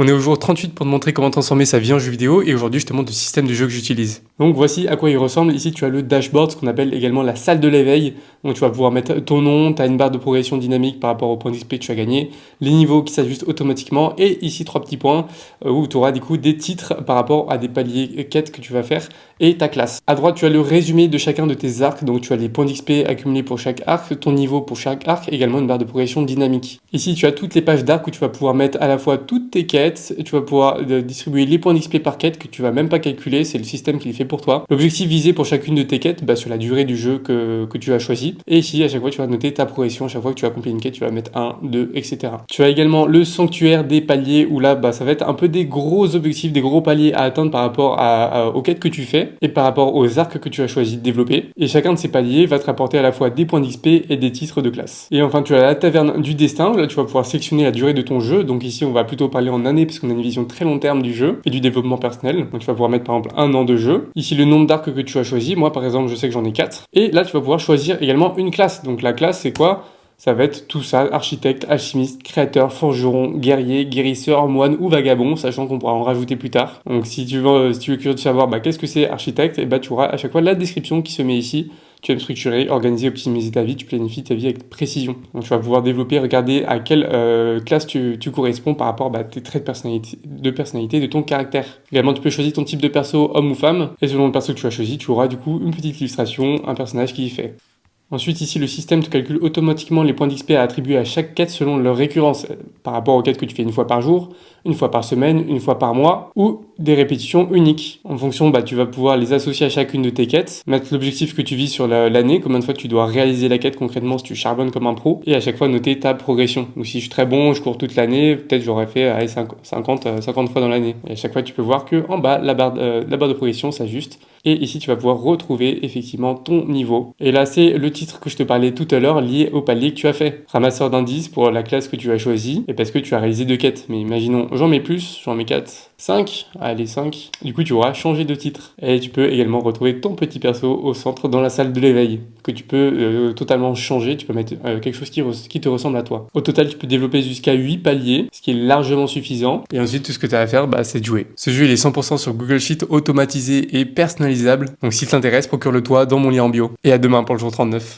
On est au jour 38 pour te montrer comment transformer sa vie en jeu vidéo et aujourd'hui je te montre le système de jeu que j'utilise. Donc voici à quoi il ressemble. Ici tu as le dashboard, ce qu'on appelle également la salle de l'éveil. Donc tu vas pouvoir mettre ton nom, tu as une barre de progression dynamique par rapport au point d'XP que tu as gagné, les niveaux qui s'ajustent automatiquement et ici 3 petits points où tu auras du coup des titres par rapport à des paliers quêtes que tu vas faire et ta classe. À droite tu as le résumé de chacun de tes arcs, donc tu as les points d'XP accumulés pour chaque arc, ton niveau pour chaque arc, également une barre de progression dynamique. Ici tu as toutes les pages d'arc où tu vas pouvoir mettre à la fois toutes tes quêtes, tu vas pouvoir distribuer les points d'XP par quête que tu vas même pas calculer, c'est le système qui les fait pour toi. L'objectif visé pour chacune de tes quêtes, sur la durée du jeu que tu as choisi. Et ici, à chaque fois, tu vas noter ta progression. À chaque fois que tu as accompli une quête, tu vas mettre 1, 2, etc. Tu as également le sanctuaire des paliers où là, ça va être un peu des gros objectifs, des gros paliers à atteindre par rapport aux quêtes que tu fais et par rapport aux arcs que tu as choisi de développer. Et chacun de ces paliers va te rapporter à la fois des points d'XP et des titres de classe. Et enfin, tu as la taverne du destin. Là, tu vas pouvoir sélectionner la durée de ton jeu. Donc ici, on va plutôt parler en années parce qu'on a une vision très long terme du jeu et du développement personnel. Donc tu vas pouvoir mettre par exemple 1 an de jeu. Ici le nombre d'arcs que tu as choisi. Moi par exemple je sais que j'en ai 4. Et là tu vas pouvoir choisir également une classe. Donc la classe c'est quoi? Ça va être tout ça, architecte, alchimiste, créateur, forgeron, guerrier, guérisseur, moine ou vagabond, sachant qu'on pourra en rajouter plus tard. Donc si tu es curieux de savoir qu'est-ce que c'est architecte, et tu auras à chaque fois la description qui se met ici. Tu aimes structurer, organiser, optimiser ta vie, tu planifies ta vie avec précision. Donc tu vas pouvoir développer, regarder à quelle classe tu corresponds par rapport à tes traits de personnalité, de ton caractère. Également tu peux choisir ton type de perso, homme ou femme, et selon le perso que tu as choisi, tu auras du coup une petite illustration, un personnage qui y fait. Ensuite, ici, le système te calcule automatiquement les points d'XP à attribuer à chaque quête selon leur récurrence, par rapport aux quêtes que tu fais une fois par jour, une fois par semaine, une fois par mois, ou des répétitions uniques. En fonction, tu vas pouvoir les associer à chacune de tes quêtes, mettre l'objectif que tu vis sur l'année, combien de fois tu dois réaliser la quête concrètement si tu charbonnes comme un pro, et à chaque fois noter ta progression. Donc si je suis très bon, je cours toute l'année, peut-être j'aurais fait 50 fois dans l'année. Et à chaque fois, tu peux voir que en bas, la barre de progression s'ajuste. Et ici, tu vas pouvoir retrouver effectivement ton niveau. Et là, c'est le titre que je te parlais tout à l'heure lié au palier que tu as fait. Ramasseur d'indices pour la classe que tu as choisie et parce que tu as réalisé 2 quêtes. Mais imaginons, j'en mets plus, j'en mets 4, 5. Allez, 5. Du coup, tu auras changé de titre. Et tu peux également retrouver ton petit perso au centre dans la salle de l'éveil que tu peux totalement changer. Tu peux mettre quelque chose qui te ressemble à toi. Au total, tu peux développer jusqu'à 8 paliers, ce qui est largement suffisant. Et ensuite, tout ce que tu as à faire, c'est de jouer. Ce jeu, il est 100% sur Google Sheet, automatisé et personnalisable. Donc si ça t'intéresse, procure-le toi dans mon lien en bio. Et à demain pour le jour 39.